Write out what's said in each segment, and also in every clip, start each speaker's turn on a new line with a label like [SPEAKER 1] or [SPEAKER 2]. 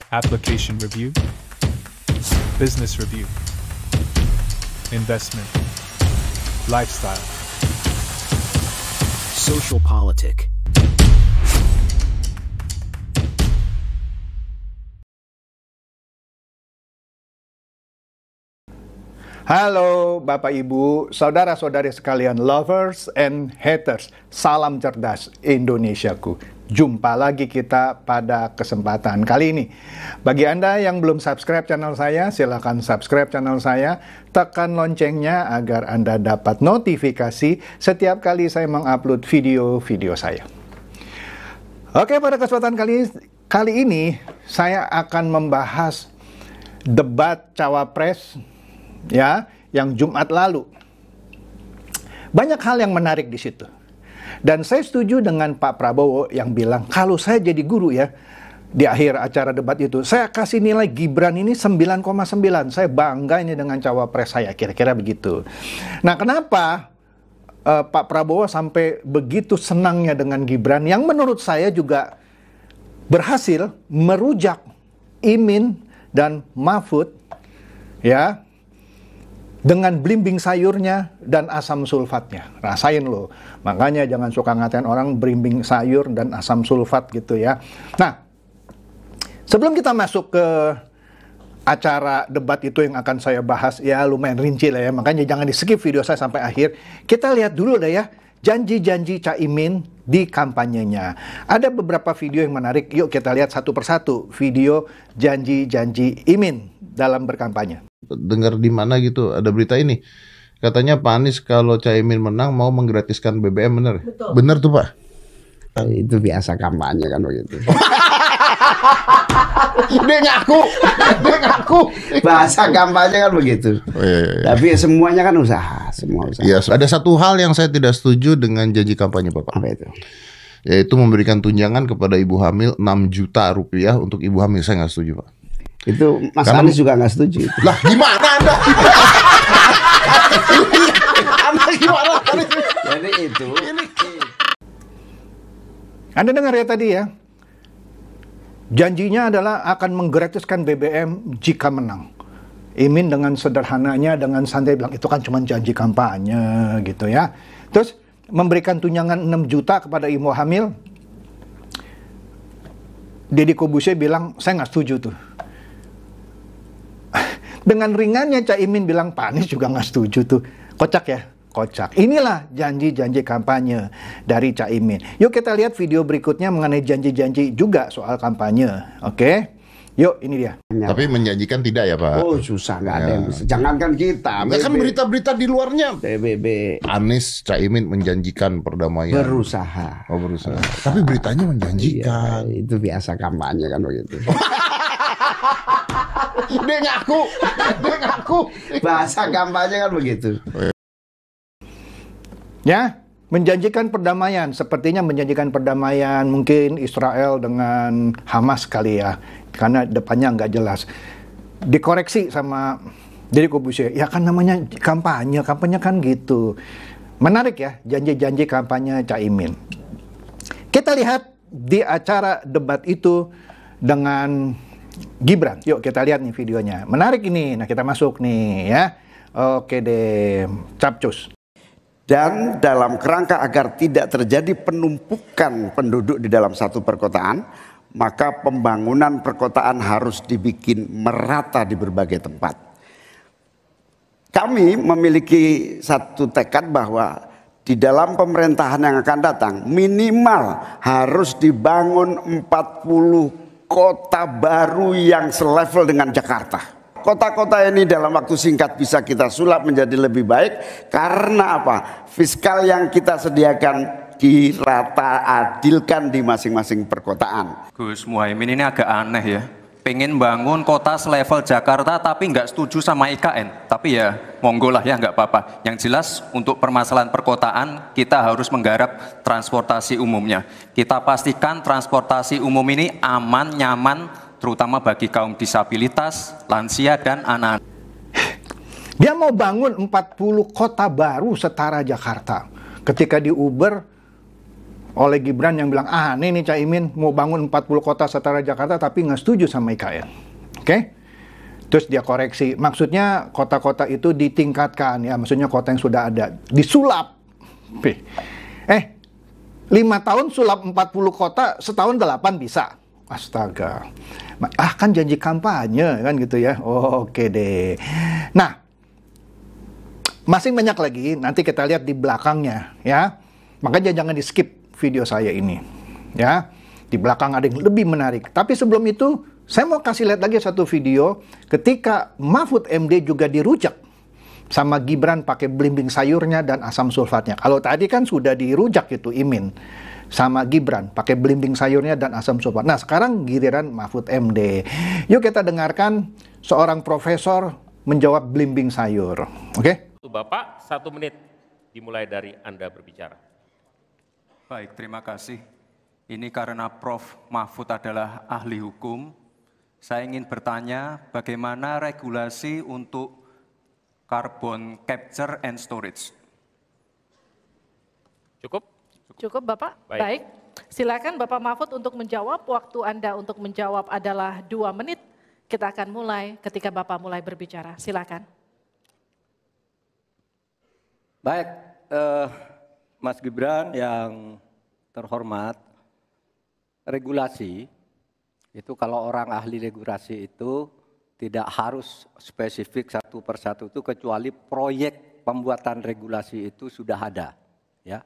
[SPEAKER 1] application review, business review, investment, lifestyle,
[SPEAKER 2] social politic.
[SPEAKER 3] Halo Bapak Ibu, saudara-saudari sekalian, lovers and haters, salam cerdas Indonesiaku. Jumpa lagi kita pada kesempatan kali ini. Bagi Anda yang belum subscribe channel saya, silakan subscribe channel saya, tekan loncengnya agar Anda dapat notifikasi setiap kali saya mengupload video-video saya. Oke, pada kesempatan kali ini saya akan membahas debat cawapres ya, yang Jumat lalu. Banyak hal yang menarik di situ. Dan saya setuju dengan Pak Prabowo yang bilang, kalau saya jadi guru ya, di akhir acara debat itu, saya kasih nilai Gibran ini 9,9. Saya bangga ini dengan cawapres saya, kira-kira begitu. Nah, kenapa Pak Prabowo sampai begitu senangnya dengan Gibran, yang menurut saya juga berhasil merujak Imin dan Mahfud, ya, dengan belimbing sayurnya dan asam sulfatnya. Rasain loh. Makanya jangan suka ngatain orang belimbing sayur dan asam sulfat gitu ya. Nah, sebelum kita masuk ke acara debat itu yang akan saya bahas, ya lumayan rinci lah ya. Makanya jangan di skip video saya sampai akhir. Kita lihat dulu deh ya, janji-janji Caimin di kampanyenya. Ada beberapa video yang menarik. Yuk kita lihat satu persatu video janji-janji Imin dalam berkampanye.
[SPEAKER 4] Dengar di mana gitu ada berita ini, katanya Pak Anies kalau Caimin menang mau menggratiskan BBM, bener? Betul. Bener tuh Pak?
[SPEAKER 5] Itu biasa kampanye kan begitu.
[SPEAKER 4] Dia ngaku
[SPEAKER 5] Bahasa kampanye kan begitu.
[SPEAKER 4] Oh, iya.
[SPEAKER 5] Tapi semuanya kan usaha, semua usaha.
[SPEAKER 4] Ya, ada satu hal yang saya tidak setuju dengan janji kampanye Bapak.
[SPEAKER 5] Apa itu?
[SPEAKER 4] Yaitu memberikan tunjangan kepada ibu hamil 6 juta rupiah untuk ibu hamil. Saya nggak setuju Pak.
[SPEAKER 5] Itu Mas Anies juga nggak setuju.
[SPEAKER 4] Lah gimana Anda? Anda gimana?
[SPEAKER 5] Jadi itu.
[SPEAKER 3] Anda dengar ya tadi ya, janjinya adalah akan menggratiskan BBM jika menang. Imin dengan sederhananya, dengan santai bilang itu kan cuma janji kampanye gitu ya. Terus memberikan tunjangan 6 juta kepada ibu hamil. Deddy Corbuzier bilang saya nggak setuju tuh. Dengan ringannya Caimin bilang Pak Anies juga nggak setuju tuh. Kocak ya, kocak. Inilah janji-janji kampanye dari Caimin. Yuk kita lihat video berikutnya mengenai janji-janji juga soal kampanye. Oke, yuk ini dia.
[SPEAKER 4] Tapi menjanjikan tidak ya Pak?
[SPEAKER 5] Oh susah, nggak ada yang bisa. Jangankan kita.
[SPEAKER 4] Nggak, kan berita-berita di luarnya.
[SPEAKER 5] PBB.
[SPEAKER 4] Anies, Caimin menjanjikan perdamaian.
[SPEAKER 5] Berusaha.
[SPEAKER 4] Oh berusaha. Tapi beritanya menjanjikan.
[SPEAKER 5] Iya, itu biasa kampanye kan begitu.
[SPEAKER 4] Dia ngaku.
[SPEAKER 5] Bahasa kampanye kan begitu.
[SPEAKER 3] Ya, menjanjikan perdamaian. Sepertinya menjanjikan perdamaian mungkin Israel dengan Hamas kali ya. Karena depannya nggak jelas. Dikoreksi sama Deddy Corbuzier. Ya kan namanya kampanye kan gitu. Menarik ya, janji-janji kampanye Caimin. Kita lihat di acara debat itu dengan Gibran. Yuk kita lihat nih videonya. Menarik ini. Nah kita masuk nih ya. Oke deh, capcus.
[SPEAKER 5] Dan dalam kerangka agar tidak terjadi penumpukan penduduk di dalam satu perkotaan, maka pembangunan perkotaan harus dibikin merata di berbagai tempat. Kami memiliki satu tekad bahwa di dalam pemerintahan yang akan datang minimal harus dibangun 40 kota baru yang selevel dengan Jakarta. Kota-kota ini dalam waktu singkat bisa kita sulap menjadi lebih baik. Karena apa? Fiskal yang kita sediakan dirata adilkan di masing-masing perkotaan.
[SPEAKER 6] Gus Muhaimin ini agak aneh ya. Pengen bangun kota selevel Jakarta tapi nggak setuju sama IKN. Tapi ya monggo lah ya, nggak apa-apa. Yang jelas untuk permasalahan perkotaan kita harus menggarap transportasi umumnya. Kita pastikan transportasi umum ini aman, nyaman, terutama bagi kaum disabilitas, lansia, dan anak-anak.
[SPEAKER 3] Dia mau bangun 40 kota baru setara Jakarta. Ketika di Uber, oleh Gibran yang bilang, aneh nih Caimin mau bangun 40 kota setara Jakarta tapi nggak setuju sama IKN. Oke? Terus dia koreksi, maksudnya kota-kota itu ditingkatkan, ya maksudnya kota yang sudah ada, disulap. 5 tahun sulap 40 kota, setahun 8 bisa. Astaga. Kan janji kampanye kan gitu ya. Oh, oke deh. Nah, masih banyak lagi, nanti kita lihat di belakangnya ya. Makanya jangan di skip video saya ini. Ya. Di belakang ada yang lebih menarik. Tapi sebelum itu, saya mau kasih lihat lagi satu video ketika Mahfud MD juga dirujak sama Gibran pakai belimbing sayurnya dan asam sulfatnya. Kalau tadi kan sudah dirujak itu Imin sama Gibran pakai belimbing sayurnya dan asam sulfat. Nah, sekarang giliran Mahfud MD. Yuk kita dengarkan seorang profesor menjawab belimbing sayur. Oke?
[SPEAKER 2] Bapak, 1 menit dimulai dari Anda berbicara.
[SPEAKER 6] Baik, terima kasih. Ini karena Prof. Mahfud adalah ahli hukum. Saya ingin bertanya bagaimana regulasi untuk carbon capture and storage.
[SPEAKER 2] Cukup?
[SPEAKER 7] Cukup Bapak? Baik. Silakan Bapak Mahfud untuk menjawab. Waktu Anda untuk menjawab adalah 2 menit. Kita akan mulai ketika Bapak mulai berbicara. Silakan.
[SPEAKER 8] Baik, Mas Gibran yang terhormat, regulasi itu kalau orang ahli regulasi itu tidak harus spesifik satu persatu itu kecuali proyek pembuatan regulasi itu sudah ada, ya.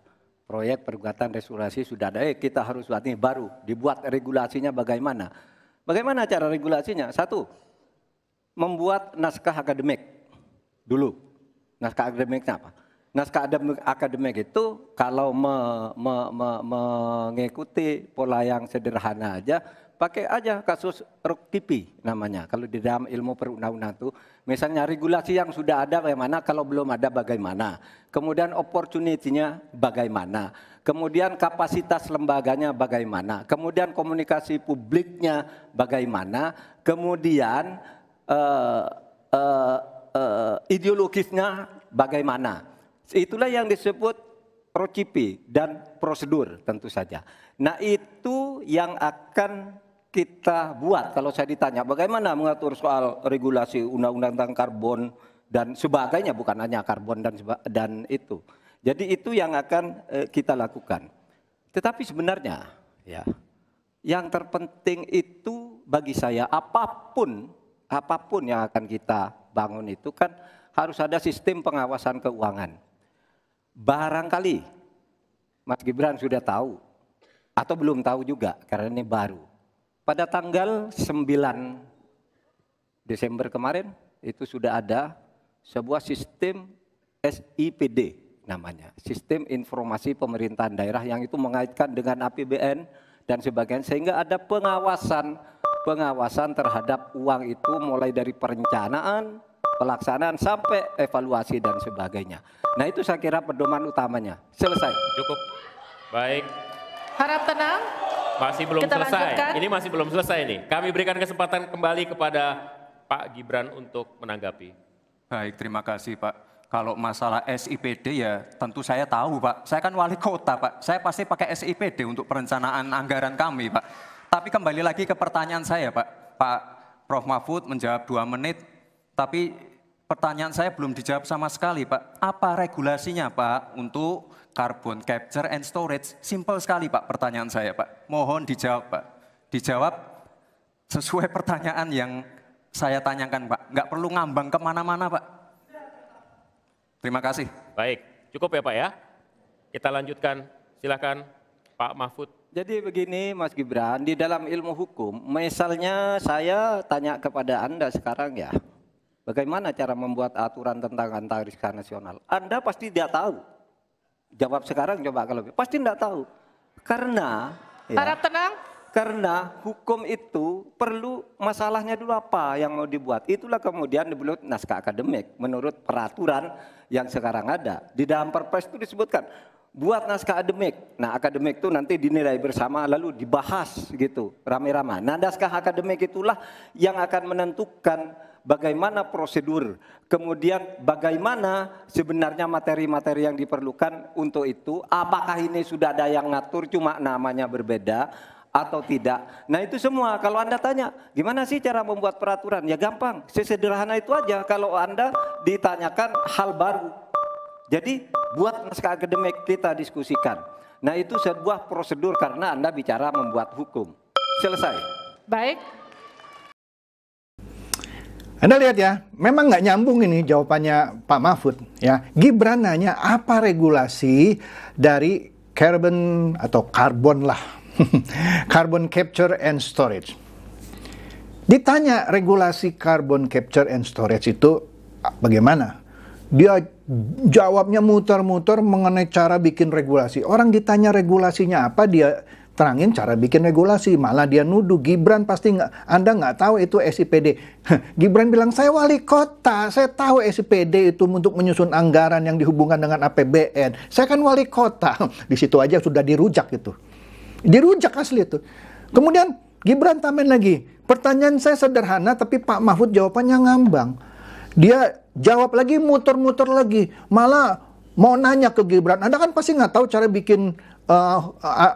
[SPEAKER 8] Proyek pembuatan regulasi sudah ada. Kita harus buat ini baru dibuat regulasinya bagaimana? Bagaimana cara regulasinya? 1, membuat naskah akademik dulu. Naskah akademiknya apa? Naskah akademik itu kalau mengikuti pola yang sederhana aja, pakai aja kasus RUKTP namanya. Kalau di dalam ilmu perundang-undangan itu, misalnya regulasi yang sudah ada bagaimana, kalau belum ada bagaimana. Kemudian opportunity-nya bagaimana. Kemudian kapasitas lembaganya bagaimana. Kemudian komunikasi publiknya bagaimana. Kemudian ideologisnya bagaimana. Itulah yang disebut RUKTP dan prosedur tentu saja. Nah itu yang akan kita buat kalau saya ditanya bagaimana mengatur soal regulasi undang-undang tentang karbon dan sebagainya, bukan hanya karbon dan itu. Jadi itu yang akan kita lakukan. Tetapi sebenarnya ya yang terpenting itu bagi saya apapun yang akan kita bangun itu kan harus ada sistem pengawasan keuangan. Barangkali Mas Gibran sudah tahu atau belum tahu juga karena ini baru. Pada tanggal 9 Desember kemarin itu sudah ada sebuah sistem SIPD namanya. Sistem Informasi Pemerintahan Daerah yang itu mengaitkan dengan APBN dan sebagainya sehingga ada pengawasan terhadap uang itu mulai dari perencanaan, pelaksanaan sampai evaluasi dan sebagainya. Nah itu saya kira pedoman utamanya. Selesai.
[SPEAKER 2] Cukup. Baik.
[SPEAKER 7] Harap tenang.
[SPEAKER 2] Masih belum
[SPEAKER 7] Kita
[SPEAKER 2] selesai.
[SPEAKER 7] lanjutkan.
[SPEAKER 2] Ini masih belum selesai nih. Kami berikan kesempatan kembali kepada Pak Gibran untuk menanggapi.
[SPEAKER 6] Baik, terima kasih Pak. Kalau masalah SIPD ya tentu saya tahu Pak. Saya kan wali kota Pak. Saya pasti pakai SIPD untuk perencanaan anggaran kami Pak. Tapi kembali lagi ke pertanyaan saya Pak. Pak Prof. Mahfud menjawab 2 menit. Tapi pertanyaan saya belum dijawab sama sekali Pak. Apa regulasinya Pak untuk carbon capture and storage? Simple sekali Pak pertanyaan saya Pak. Mohon dijawab Pak. Dijawab sesuai pertanyaan yang saya tanyakan Pak. Nggak perlu ngambang kemana-mana Pak. Terima kasih.
[SPEAKER 2] Baik, cukup ya Pak ya. Kita lanjutkan, silakan Pak Mahfud.
[SPEAKER 8] Jadi begini Mas Gibran, di dalam ilmu hukum, misalnya saya tanya kepada Anda sekarang ya, bagaimana cara membuat aturan tentang antariksa nasional? Anda pasti tidak tahu. Jawab sekarang coba kalau pasti tidak tahu. Karena
[SPEAKER 7] Harap tenang.
[SPEAKER 8] Karena hukum itu perlu masalahnya dulu apa yang mau dibuat. Itulah kemudian dibuat naskah akademik menurut peraturan yang sekarang ada. Di dalam Perpres itu disebutkan buat naskah akademik. Nah, akademik itu nanti dinilai bersama lalu dibahas gitu, rame-rame. Nah, naskah akademik itulah yang akan menentukan bagaimana prosedur, kemudian bagaimana sebenarnya materi-materi yang diperlukan untuk itu, apakah ini sudah ada yang ngatur cuma namanya berbeda atau tidak. Nah itu semua kalau Anda tanya, gimana sih cara membuat peraturan? Ya gampang, sesederhana itu aja kalau Anda ditanyakan hal baru. Jadi buat naskah akademik kita diskusikan. Nah itu sebuah prosedur karena Anda bicara membuat hukum. Selesai.
[SPEAKER 7] Baik.
[SPEAKER 3] Anda lihat ya, memang nggak nyambung ini jawabannya Pak Mahfud. Ya, Gibran nanya apa regulasi dari carbon atau karbon lah, carbon capture and storage. Ditanya regulasi carbon capture and storage itu bagaimana? Dia jawabnya muter-muter mengenai cara bikin regulasi. Orang ditanya regulasinya apa, dia terangin cara bikin regulasi. Malah dia nuduh Gibran pasti Anda nggak tahu itu SIPD. Gibran bilang, saya wali kota, saya tahu SIPD itu untuk menyusun anggaran yang dihubungkan dengan APBN. Saya kan wali kota. Di situ aja sudah dirujak itu. Dirujak asli itu. Kemudian Gibran tambahin lagi, pertanyaan saya sederhana tapi Pak Mahfud jawabannya ngambang. Dia jawab lagi, muter-muter lagi. Malah mau nanya ke Gibran, Anda kan pasti nggak tahu cara bikin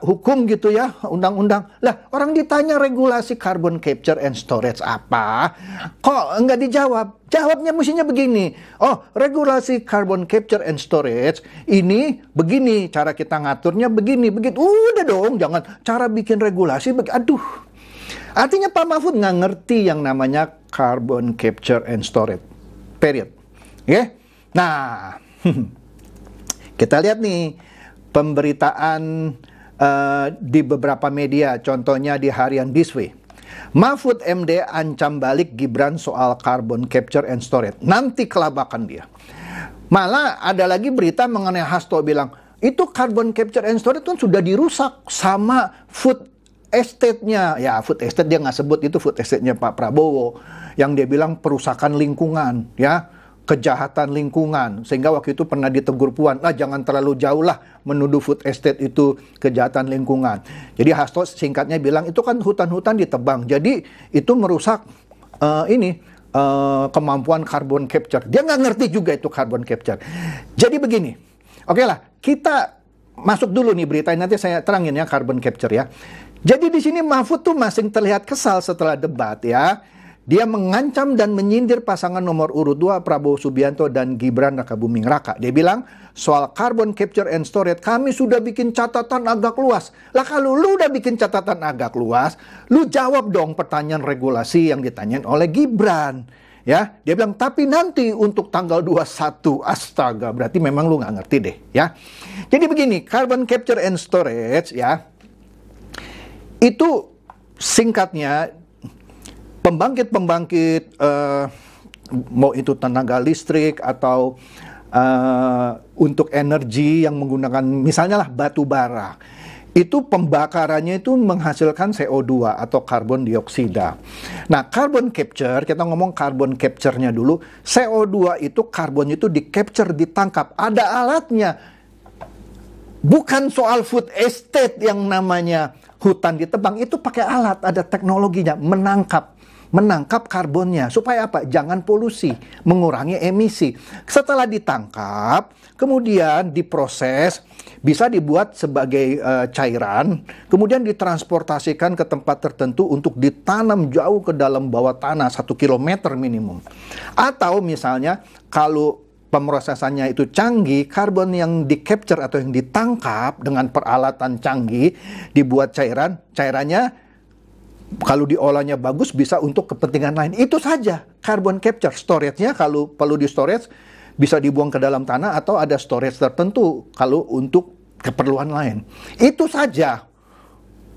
[SPEAKER 3] hukum gitu ya, undang-undang. Lah, orang ditanya regulasi carbon capture and storage apa, kok nggak dijawab? Jawabnya mestinya begini, oh regulasi carbon capture and storage ini begini, cara kita ngaturnya begini, begitu. Udah dong, jangan cara bikin regulasi, aduh. Artinya Pak Mahfud nggak ngerti yang namanya carbon capture and storage, period. Oke? Nah, kita lihat nih pemberitaan di beberapa media, contohnya di harian This Way. Mahfud MD ancam balik Gibran soal carbon capture and storage. Nanti kelabakan dia. Malah ada lagi berita mengenai Hasto bilang, itu carbon capture and storage itu sudah dirusak sama food estate-nya. Ya, food estate dia nggak sebut, itu food estate-nya Pak Prabowo. Yang dia bilang perusakan lingkungan, ya. Kejahatan lingkungan, sehingga waktu itu pernah ditegur Puan, jangan terlalu jauh lah menuduh food estate itu kejahatan lingkungan. Jadi Hasto singkatnya bilang itu kan hutan-hutan ditebang, jadi itu merusak kemampuan carbon capture. Dia nggak ngerti juga itu carbon capture. Jadi begini, oke lah, kita masuk dulu nih berita ini, nanti saya terangin ya carbon capture ya. Jadi di sini Mahfud tuh masih terlihat kesal setelah debat ya. Dia mengancam dan menyindir pasangan nomor urut 2 Prabowo Subianto dan Gibran Rakabuming Raka. Dia bilang, soal carbon capture and storage kami sudah bikin catatan agak luas. Lah kalau lu udah bikin catatan agak luas, lu jawab dong pertanyaan regulasi yang ditanyain oleh Gibran. Ya, dia bilang, tapi nanti untuk tanggal 21, astaga, berarti memang lu nggak ngerti deh. Ya, jadi begini, carbon capture and storage ya, itu singkatnya, pembangkit-pembangkit mau itu tenaga listrik atau untuk energi yang menggunakan misalnya lah batu bara, itu pembakarannya itu menghasilkan CO2 atau karbon dioksida. Nah, carbon capture, kita ngomong carbon capture-nya dulu, CO2 itu karbonnya itu di capture, ditangkap, ada alatnya. Bukan soal food estate yang namanya hutan ditebang, itu pakai alat, ada teknologinya, menangkap karbonnya. Supaya apa? Jangan polusi, mengurangi emisi. Setelah ditangkap, kemudian diproses, bisa dibuat sebagai cairan, kemudian ditransportasikan ke tempat tertentu untuk ditanam jauh ke dalam bawah tanah, 1 kilometer minimum. Atau misalnya, kalau pemrosesannya itu canggih, karbon yang di-capture atau yang ditangkap dengan peralatan canggih, dibuat cairannya kalau diolahnya bagus bisa untuk kepentingan lain. Itu saja carbon capture. Storage-nya kalau perlu di storage bisa dibuang ke dalam tanah atau ada storage tertentu kalau untuk keperluan lain. Itu saja.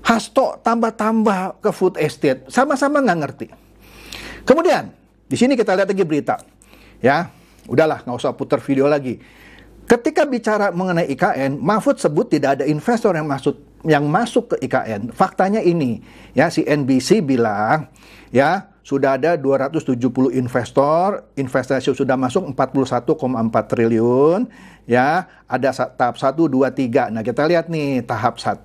[SPEAKER 3] Hasto tambah-tambah ke food estate. Sama-sama nggak ngerti. Kemudian di sini kita lihat lagi berita. Ya, udahlah nggak usah putar video lagi. Ketika bicara mengenai IKN, Mahfud sebut tidak ada investor yang masuk ke IKN. Faktanya ini, ya, CNBC bilang, ya, sudah ada 270 investor, investasi sudah masuk 41,4 triliun, ya, ada tahap 1, 2, 3. Nah, kita lihat nih, tahap 1,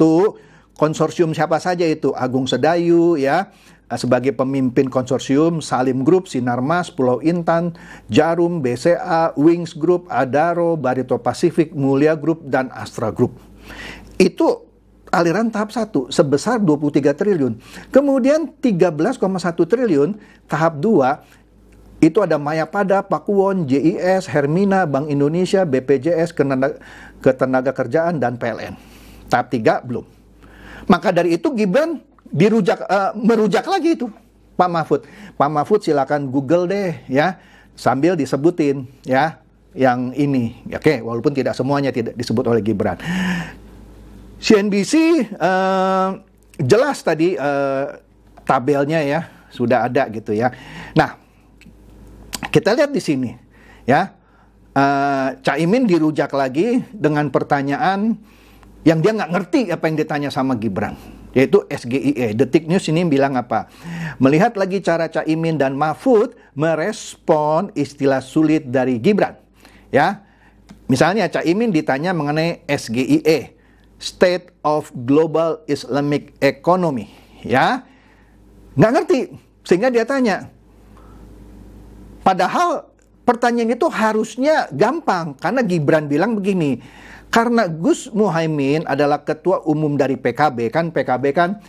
[SPEAKER 3] konsorsium siapa saja itu? Agung Sedayu, ya, sebagai pemimpin konsorsium Salim Group, Sinarmas, Pulau Intan, Jarum, BCA, Wings Group, Adaro, Barito Pacific, Mulia Group, dan Astra Group. Itu aliran tahap 1 sebesar 23 triliun. Kemudian 13,1 triliun tahap 2 itu ada Mayapada, Pakuwon, JIS, Hermina, Bank Indonesia, BPJS, Ketenagakerjaan, dan PLN. Tahap 3 belum. Maka dari itu Gibran merujak lagi itu Pak Mahfud. Pak Mahfud silakan Google deh ya, sambil disebutin ya yang ini. Oke, walaupun tidak semuanya tidak disebut oleh Gibran. CNBC jelas tadi tabelnya ya sudah ada gitu ya. Nah, kita lihat di sini ya, Caimin dirujak lagi dengan pertanyaan yang dia nggak ngerti apa yang ditanya sama Gibran, yaitu SGIE. Detik News ini bilang apa? Melihat lagi cara Caimin dan Mahfud merespon istilah sulit dari Gibran. Ya, misalnya Caimin ditanya mengenai SGIE, State of Global Islamic Economy, ya, nggak ngerti, sehingga dia tanya. Padahal pertanyaan itu harusnya gampang, karena Gibran bilang begini, karena Gus Muhaimin adalah ketua umum dari PKB, kan PKB kan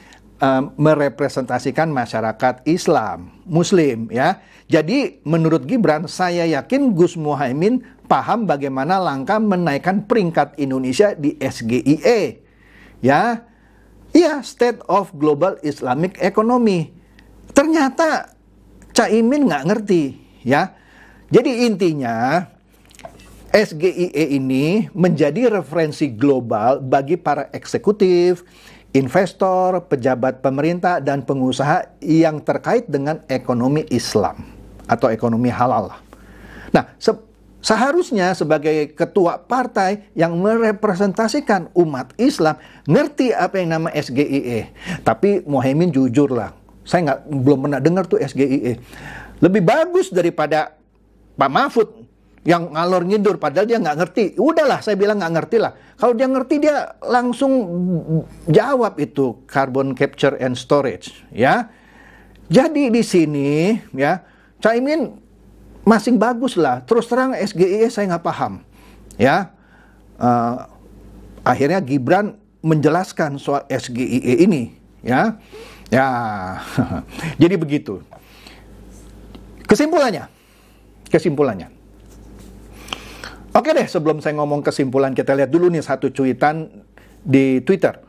[SPEAKER 3] merepresentasikan masyarakat Islam, Muslim, ya. Jadi menurut Gibran, saya yakin Gus Muhaimin paham bagaimana langkah menaikkan peringkat Indonesia di SGIE, ya. Iya, State of Global Islamic Economy. Ternyata Caimin nggak ngerti. Ya, jadi intinya SGIE ini menjadi referensi global bagi para eksekutif, investor, pejabat pemerintah, dan pengusaha yang terkait dengan ekonomi Islam atau ekonomi halal. Nah, seharusnya sebagai ketua partai yang merepresentasikan umat Islam ngerti apa yang nama SGIE. Tapi Muhaimin jujur lah, saya belum pernah dengar tuh SGIE. Lebih bagus daripada Pak Mahfud yang ngalor ngidur padahal dia nggak ngerti. Udahlah, saya bilang nggak ngerti lah. Kalau dia ngerti dia langsung jawab itu carbon capture and storage, ya. Jadi di sini ya Caimin masih bagus lah. Terus terang SGIE saya nggak paham, ya. Akhirnya Gibran menjelaskan soal SGIE ini, ya. Ya, jadi begitu. Kesimpulannya. Oke deh, sebelum saya ngomong kesimpulan, kita lihat dulu nih satu cuitan di Twitter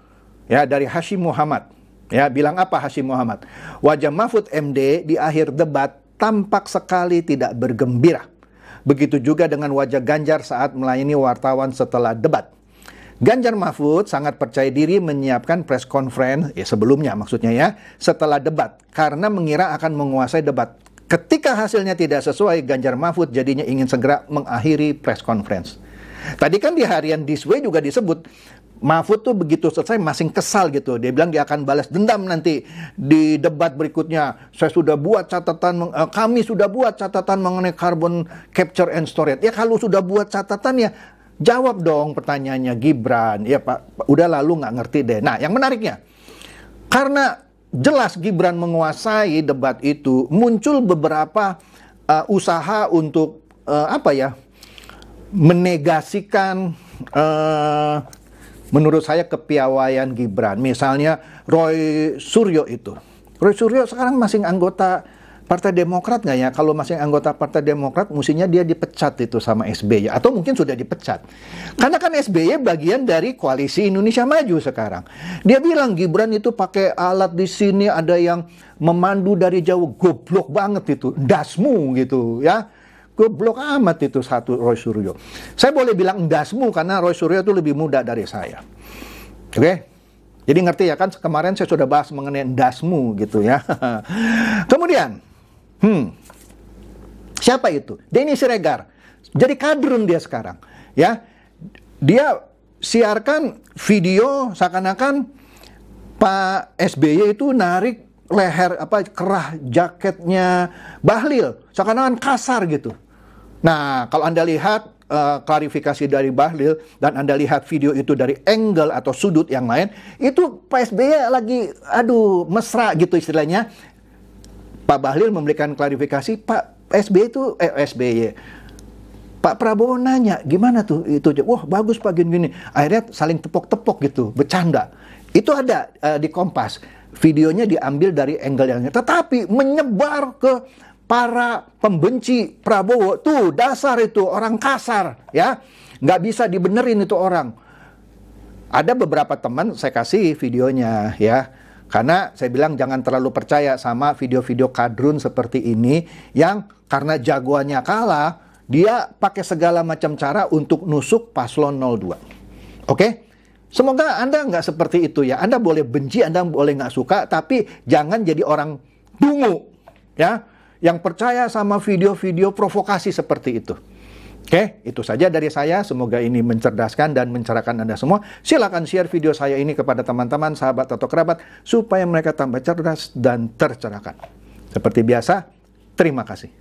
[SPEAKER 3] ya dari Hashim Muhammad. Ya, bilang apa Hashim Muhammad? Wajah Mahfud MD di akhir debat tampak sekali tidak bergembira. Begitu juga dengan wajah Ganjar saat melayani wartawan setelah debat. Ganjar Mahfud sangat percaya diri menyiapkan press conference, ya sebelumnya maksudnya ya, setelah debat, karena mengira akan menguasai debat. Ketika hasilnya tidak sesuai, Ganjar Mahfud jadinya ingin segera mengakhiri press conference. Tadi kan di harian This Way juga disebut, Mahfud tuh begitu selesai masih kesal gitu. Dia bilang dia akan balas dendam nanti di debat berikutnya. Kami sudah buat catatan mengenai carbon capture and storage. Ya kalau sudah buat catatan ya jawab dong pertanyaannya Gibran. Ya Pak, udah lalu nggak ngerti deh. Nah yang menariknya, karena jelas Gibran menguasai debat itu, muncul beberapa usaha untuk menegasikan menurut saya kepiawaian Gibran. Misalnya Roy Suryo itu. Roy Suryo sekarang masih anggota Partai Demokrat nggak ya? Kalau masih anggota Partai Demokrat, mestinya dia dipecat itu sama SBY. Atau mungkin sudah dipecat. Karena kan SBY bagian dari Koalisi Indonesia Maju sekarang. Dia bilang Gibran itu pakai alat di sini, ada yang memandu dari jauh. Goblok banget itu. Dasmu gitu ya. Goblok amat itu satu Roy Suryo. Saya boleh bilang dasmu karena Roy Suryo itu lebih muda dari saya. Oke? Jadi ngerti ya kan, kemarin saya sudah bahas mengenai dasmu gitu ya. Kemudian, siapa itu? Denny Siregar. Jadi kadrun dia sekarang, ya. Dia siarkan video seakan-akan Pak SBY itu narik leher kerah jaketnya Bahlil, seakan-akan kasar gitu. Nah, kalau Anda lihat klarifikasi dari Bahlil dan Anda lihat video itu dari angle atau sudut yang lain, itu Pak SBY lagi mesra gitu istilahnya. Pak Bahlil memberikan klarifikasi, Pak SBY, Pak Prabowo nanya, gimana tuh itu? Wah bagus Pak gini-gini. Akhirnya saling tepok-tepok gitu, bercanda. Itu ada di Kompas. Videonya diambil dari angle yang tetapi menyebar ke para pembenci Prabowo. Tuh dasar itu orang kasar ya. Nggak bisa dibenerin itu orang. Ada beberapa teman saya kasih videonya ya. Karena saya bilang jangan terlalu percaya sama video-video kadrun seperti ini yang karena jagoannya kalah, dia pakai segala macam cara untuk nusuk paslon 02. Oke? Semoga Anda nggak seperti itu ya. Anda boleh benci, Anda boleh nggak suka, tapi jangan jadi orang dungu ya, yang percaya sama video-video provokasi seperti itu. Oke, itu saja dari saya. Semoga ini mencerdaskan dan mencerahkan Anda semua. Silakan share video saya ini kepada teman-teman, sahabat atau kerabat supaya mereka tambah cerdas dan tercerahkan. Seperti biasa, terima kasih.